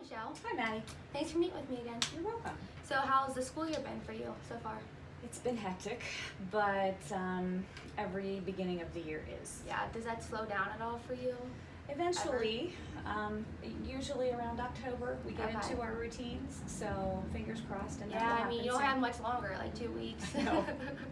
Michelle. Hi, Maddie. Thanks for meeting with me again. You're welcome. So how's the school year been for you so far? It's been hectic, but every beginning of the year is. Yeah, does that slow down at all for you? Eventually, usually around October, we get Okay. into our routines, so fingers crossed. And Yeah, that will I mean, you happen don't have much longer, like 2 weeks. I know.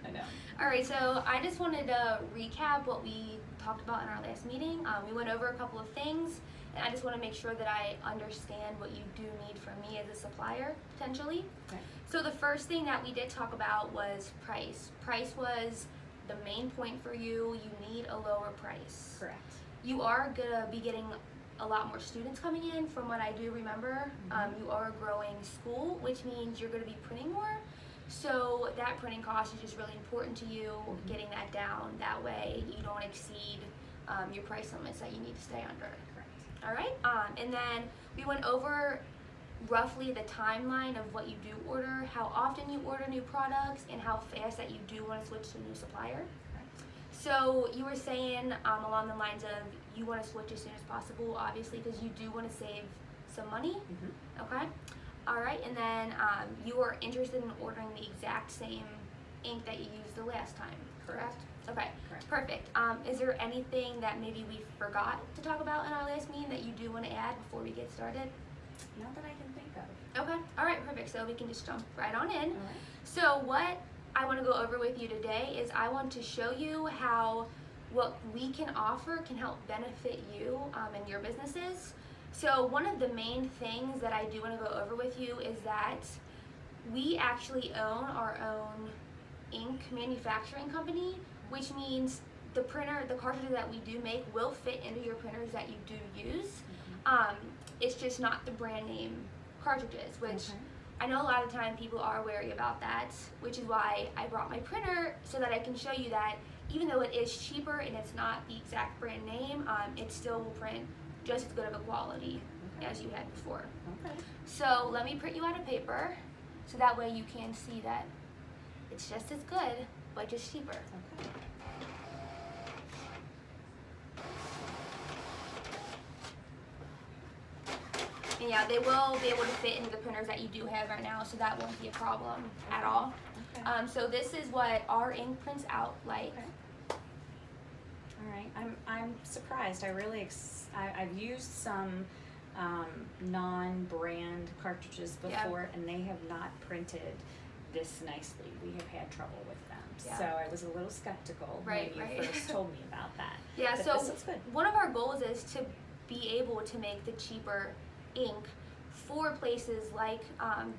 I know. All right, so I just wanted to recap what we talked about in our last meeting. We went over a couple of things, and I just want to make sure that I understand what you do need from me as a supplier, potentially. Okay. So the first thing that we did talk about was price. Price was the main point for you. You need a lower price. Correct. You are gonna be getting a lot more students coming in, from what I do remember. You are a growing school, which means you're gonna be printing more. So that printing cost is just really important to you, getting that down. That way you don't exceed your price limits that you need to stay under. Correct. All right, and then we went over roughly the timeline of what you do order, how often you order new products, and how fast that you do want to switch to a new supplier. So you were saying along the lines of you want to switch as soon as possible, obviously, because you do want to save some money. Okay. All right, and then you are interested in ordering the exact same ink that you used the last time. Correct. Okay. Correct. Perfect. Is there anything that maybe we forgot to talk about in our last meeting that you do want to add before we get started? Not that I can think of. Okay. All right. Perfect. So we can just jump right on in. All right. So what I want to go over with you today is I want to show you how what we can offer can help benefit you and your businesses. So one of the main things that I do want to go over with you is that we actually own our own ink manufacturing company, which means the printer, the cartridges that we do make will fit into your printers that you do use. It's just not the brand name cartridges, which Okay. I know a lot of time people are wary about that, which is why I brought my printer so that I can show you that even though it is cheaper and it's not the exact brand name, it still will print just as good of a quality as you had before. Okay. So let me print you out a paper so that way you can see that it's just as good, but just cheaper. Okay. And yeah, they will be able to fit into the printers that you do have right now, so that won't be a problem at all. Okay. So this is what our ink prints out like. Okay. All right. I'm surprised. I really I've used some non-brand cartridges before, and they have not printed this nicely. We have had trouble with them. Yeah. So I was a little skeptical when you first told me about that. Yeah, But so this looks good. one of our goals is to be able to make the cheaper ink for places like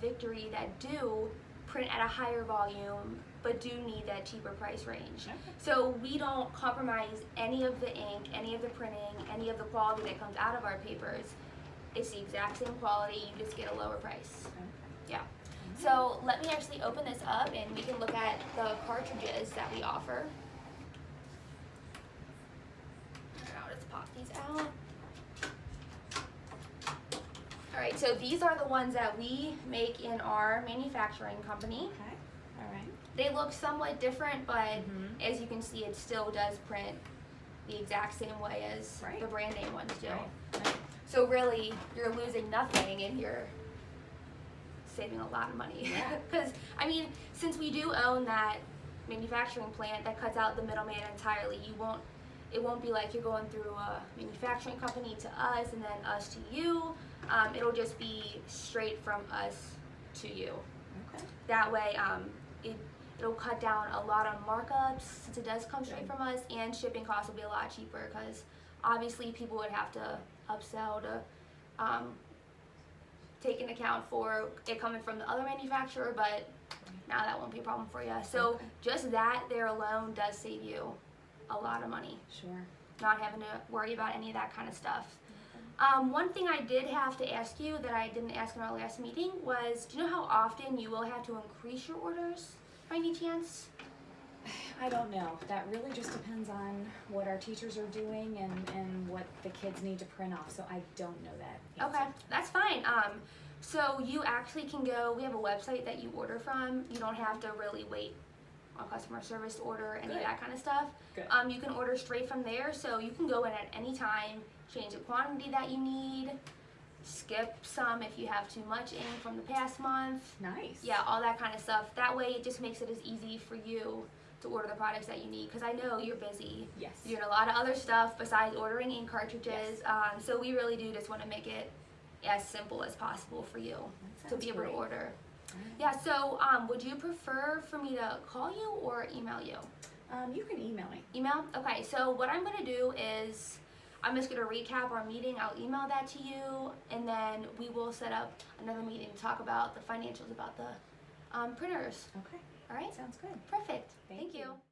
Victory that do print at a higher volume but do need that cheaper price range. Okay. So we don't compromise any of the ink, any of the printing, any of the quality that comes out of our papers. It's the exact same quality, you just get a lower price. Okay. Yeah. So let me actually open this up and we can look at the cartridges that we offer. Now let's pop these out. Alright, so these are the ones that we make in our manufacturing company. Okay. All right. They look somewhat different, but as you can see, it still does print the exact same way as the brand name ones do. Right. So really, you're losing nothing and you're saving a lot of money. Yeah. Because, I mean, since we do own that manufacturing plant that cuts out the middleman entirely, it won't be like you're going through a manufacturing company to us and then us to you. It'll just be straight from us to you. Okay. That way, it'll cut down a lot on markups since it does come straight from us, and shipping costs will be a lot cheaper because obviously people would have to upsell to take into account for it coming from the other manufacturer, but now that won't be a problem for you. So just that there alone does save you a lot of money. Sure. Not having to worry about any of that kind of stuff. One thing I did have to ask you that I didn't ask in our last meeting was, do you know how often you will have to increase your orders by any chance? I don't know. That really just depends on what our teachers are doing and what the kids need to print off. So I don't know that answer. Okay, that's fine. So you actually can go, we have a website that you order from. You don't have to really wait on customer service to order any of that kind of stuff. Good. You can order straight from there, so you can go in at any time, change the quantity that you need, skip some if you have too much ink from the past month. Nice. Yeah, all that kind of stuff. That way it just makes it as easy for you to order the products that you need, because I know you're busy. Yes. You're doing a lot of other stuff besides ordering ink cartridges. Yes. So we really do just want to make it as simple as possible for you to be able to order. Yeah, so would you prefer for me to call you or email you? You can email me. Email? Okay, so what I'm going to do is I'm just going to recap our meeting. I'll email that to you, and then we will set up another meeting to talk about the financials about the printers. Okay. All right? Sounds good. Perfect. Thank Thank you. you.